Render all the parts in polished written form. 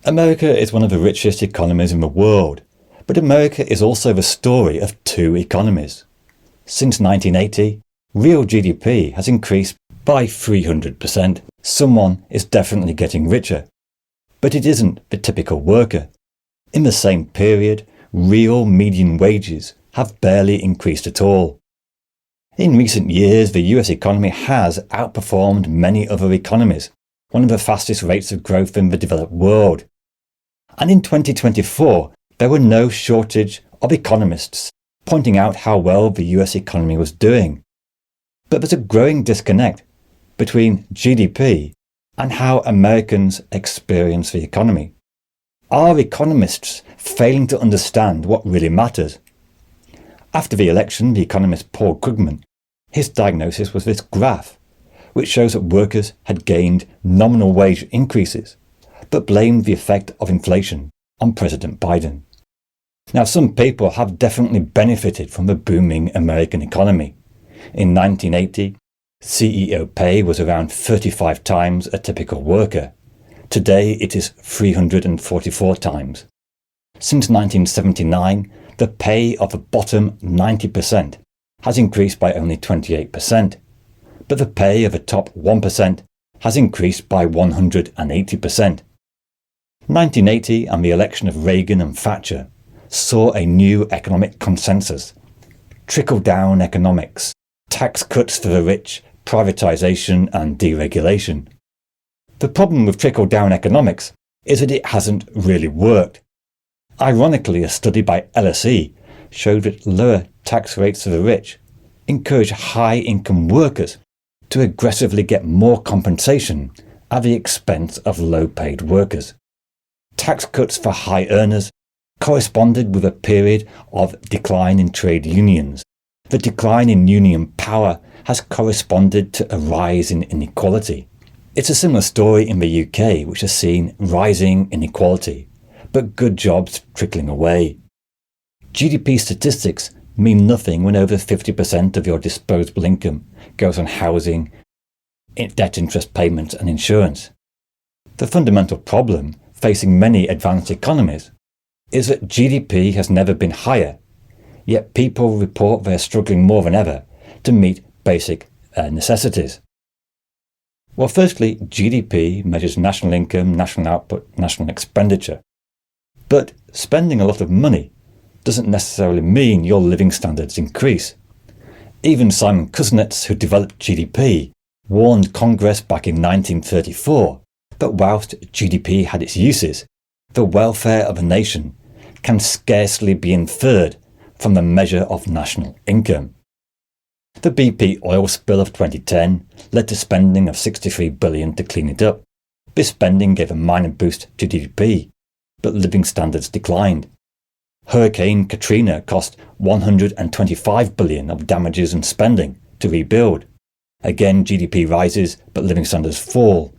America is one of the richest economies in the world, but America is also the story of two economies. Since 1980, real GDP has increased by 300%. Someone is definitely getting richer, but it isn't the typical worker. In the same period, real median wages have barely increased at all. In recent years, the US economy has outperformed many other economies, one of the fastest rates of growth in the developed world. And in 2024, there were no shortage of economists pointing out how well the US economy was doing. But there's a growing disconnect between GDP and how Americans experience the economy. Are economists failing to understand what really matters? After the election, the economist Paul Krugman, his diagnosis was this graph, which shows that workers had gained nominal wage increases, but blamed the effect of inflation on President Biden. Now, some people have definitely benefited from the booming American economy. In 1980, CEO pay was around 35 times a typical worker. Today it is 344 times. Since 1979, the pay of the bottom 90% has increased by only 28%, but the pay of the top 1% has increased by 180%. 1980 and the election of Reagan and Thatcher saw a new economic consensus: trickle-down economics, tax cuts for the rich, privatisation and deregulation. The problem with trickle-down economics is that it hasn't really worked. Ironically, a study by LSE showed that lower tax rates for the rich encourage high-income workers to aggressively get more compensation at the expense of low-paid workers. Tax cuts for high earners corresponded with a period of decline in trade unions. The decline in union power has corresponded to a rise in inequality. It's a similar story in the UK, which has seen rising inequality, but good jobs trickling away. GDP statistics mean nothing when over 50% of your disposable income goes on housing, debt interest payments and insurance. The fundamental problem facing many advanced economies is that GDP has never been higher, yet people report they're struggling more than ever to meet basic necessities. Well, firstly, GDP measures national income, national output, national expenditure. But spending a lot of money doesn't necessarily mean your living standards increase. Even Simon Kuznets, who developed GDP, warned Congress back in 1934 that whilst GDP had its uses, the welfare of a nation can scarcely be inferred from the measure of national income. The BP oil spill of 2010 led to spending of $63 billion to clean it up. This spending gave a minor boost to GDP, but living standards declined. Hurricane Katrina cost $125 billion of damages and spending to rebuild. Again, GDP rises, but living standards fall.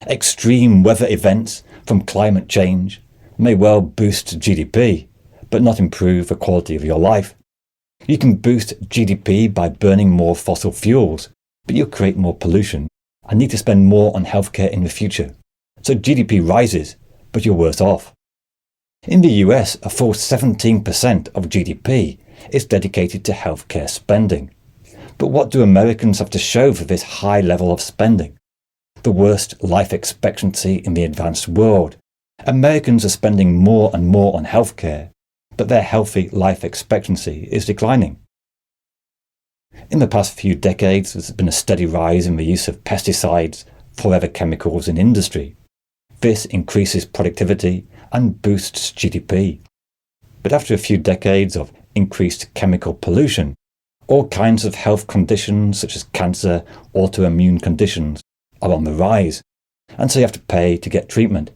Extreme weather events from climate change may well boost GDP, but not improve the quality of your life. You can boost GDP by burning more fossil fuels, but you'll create more pollution and need to spend more on healthcare in the future. So GDP rises, but you're worse off. In the US, a full 17% of GDP is dedicated to healthcare spending. But what do Americans have to show for this high level of spending? The worst life expectancy in the advanced world. Americans are spending more and more on healthcare, but their healthy life expectancy is declining. In the past few decades, there's been a steady rise in the use of pesticides, forever chemicals in industry. This increases productivity and boosts GDP. But after a few decades of increased chemical pollution, all kinds of health conditions such as cancer, autoimmune conditions are on the rise, and so you have to pay to get treatment.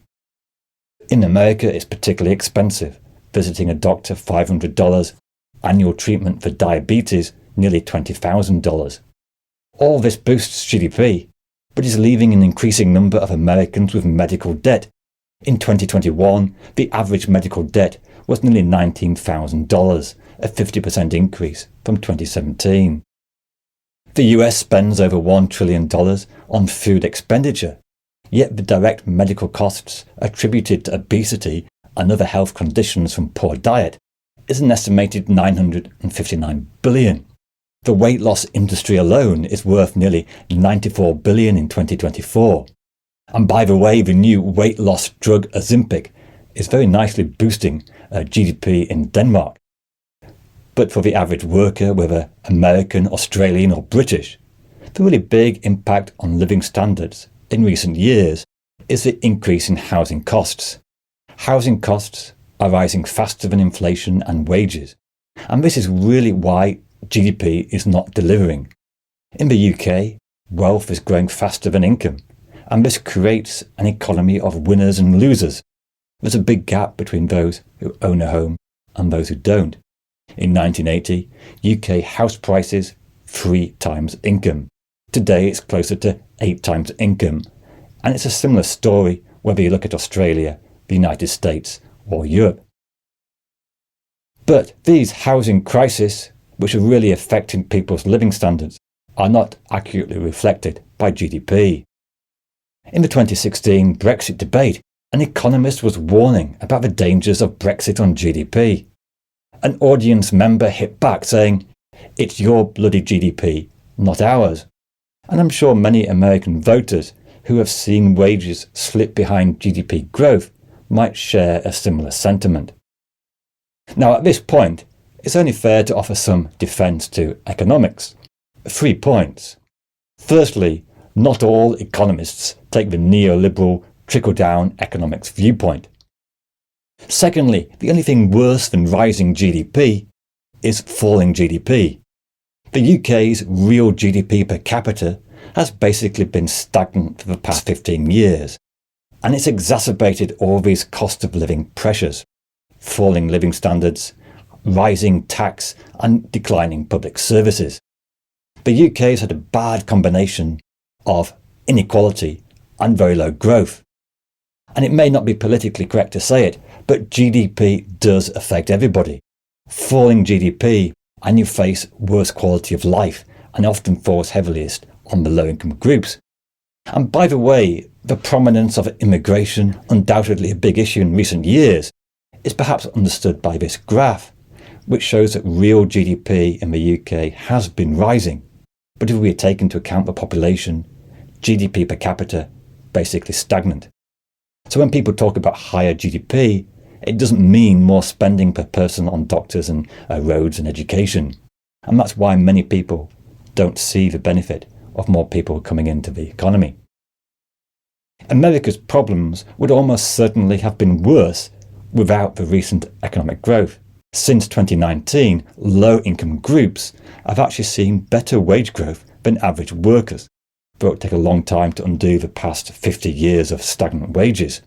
In America, it's particularly expensive. Visiting a doctor, $500. Annual treatment for diabetes, nearly $20,000. All this boosts GDP, but is leaving an increasing number of Americans with medical debt. In 2021, the average medical debt was nearly $19,000, a 50% increase from 2017. The US spends over $1 trillion on food expenditure, Yet the direct medical costs attributed to obesity and other health conditions from poor diet is an estimated $959 billion. The weight loss industry alone is worth nearly $94 billion in 2024. And by the way, the new weight loss drug Ozempic is very nicely boosting GDP in Denmark. But for the average worker, whether American, Australian or British, the really big impact on living standards in recent years is the increase in housing costs. Housing costs are rising faster than inflation and wages, and this is really why GDP is not delivering. In the UK, wealth is growing faster than income, and this creates an economy of winners and losers. There's a big gap between those who own a home and those who don't. In 1980, UK house prices 3 times income. Today it's closer to 8 times income. And it's a similar story whether you look at Australia, the United States or Europe. But these housing crises, which are really affecting people's living standards, are not accurately reflected by GDP. In the 2016 Brexit debate, an economist was warning about the dangers of Brexit on GDP. An audience member hit back saying, "It's your bloody GDP, not ours." And I'm sure many American voters who have seen wages slip behind GDP growth might share a similar sentiment. Now at this point, it's only fair to offer some defence to economics. 3 points. Firstly, not all economists take the neoliberal trickle-down economics viewpoint. Secondly, the only thing worse than rising GDP is falling GDP. The UK's real GDP per capita has basically been stagnant for the past 15 years, and it's exacerbated all these cost of living pressures: falling living standards, rising tax and declining public services. The UK has had a bad combination of inequality and very low growth. And it may not be politically correct to say it, but GDP does affect everybody. Falling GDP and you face worse quality of life, and often falls heaviest on the low-income groups. And by the way, the prominence of immigration, undoubtedly a big issue in recent years, is perhaps understood by this graph, which shows that real GDP in the UK has been rising. But if we take into account the population, GDP per capita basically stagnant. So when people talk about higher GDP, it doesn't mean more spending per person on doctors and roads and education. And that's why many people don't see the benefit of more people coming into the economy. America's problems would almost certainly have been worse without the recent economic growth. Since 2019, low-income groups have actually seen better wage growth than average workers, though it would take a long time to undo the past 50 years of stagnant wages.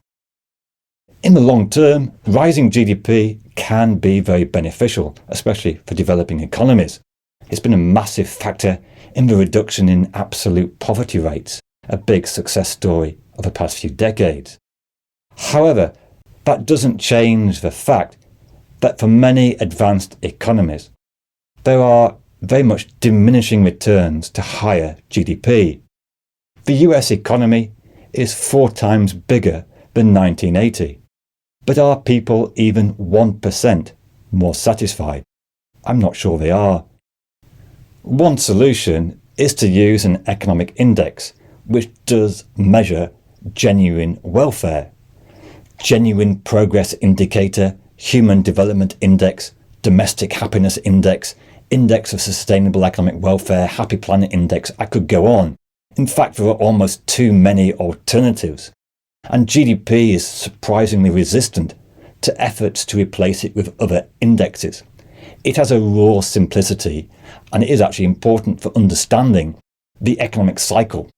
In the long term, rising GDP can be very beneficial, especially for developing economies. It's been a massive factor in the reduction in absolute poverty rates, a big success story of the past few decades. However, that doesn't change the fact that for many advanced economies, there are very much diminishing returns to higher GDP. The US economy is 4 times bigger than 1980. But are people even 1% more satisfied? I'm not sure they are. One solution is to use an economic index which does measure genuine welfare. Genuine Progress Indicator, Human Development Index, Domestic Happiness Index, Index of Sustainable Economic Welfare, Happy Planet Index, I could go on. In fact, there are almost too many alternatives. And GDP is surprisingly resistant to efforts to replace it with other indexes. It has a raw simplicity, and it is actually important for understanding the economic cycle.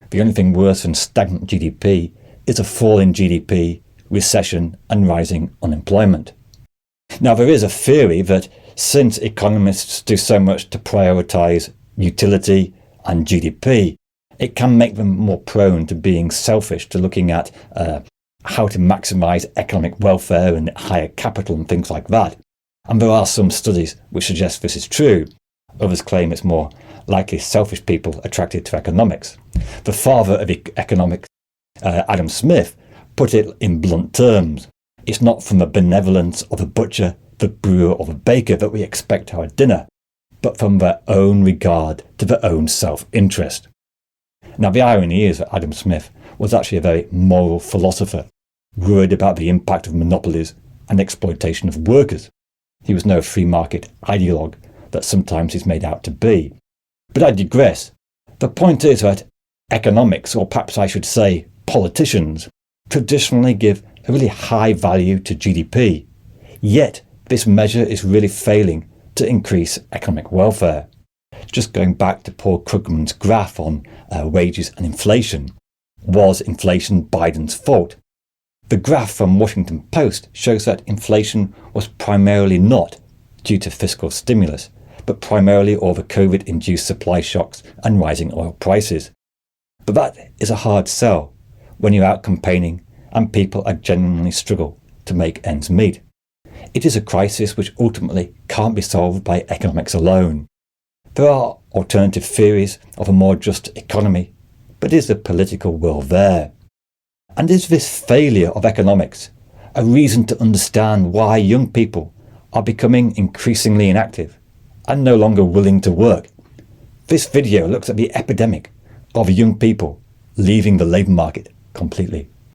The only thing worse than stagnant GDP is a fall in GDP, recession and rising unemployment. Now, there is a theory that since economists do so much to prioritise utility and GDP, it can make them more prone to being selfish, to looking at how to maximise economic welfare and higher capital and things like that. And there are some studies which suggest this is true. Others claim it's more likely selfish people attracted to economics. The father of economics Adam Smith put it in blunt terms. It's not from the benevolence of the butcher, the brewer or the baker that we expect our dinner, but from their own regard to their own self-interest. Now the irony is that Adam Smith was actually a very moral philosopher, worried about the impact of monopolies and exploitation of workers. He was no free market ideologue that sometimes he's made out to be. But I digress. The point is that economics, or perhaps I should say politicians, traditionally give a really high value to GDP. Yet this measure is really failing to increase economic welfare. Just going back to Paul Krugman's graph on wages and inflation, was inflation Biden's fault? The graph from Washington Post shows that inflation was primarily not due to fiscal stimulus, but primarily over COVID-induced supply shocks and rising oil prices. But that is a hard sell when you're out campaigning and people are genuinely struggle to make ends meet. It is a crisis which ultimately can't be solved by economics alone. There are alternative theories of a more just economy, but is the political will there? And is this failure of economics a reason to understand why young people are becoming increasingly inactive and no longer willing to work? This video looks at the epidemic of young people leaving the labour market completely.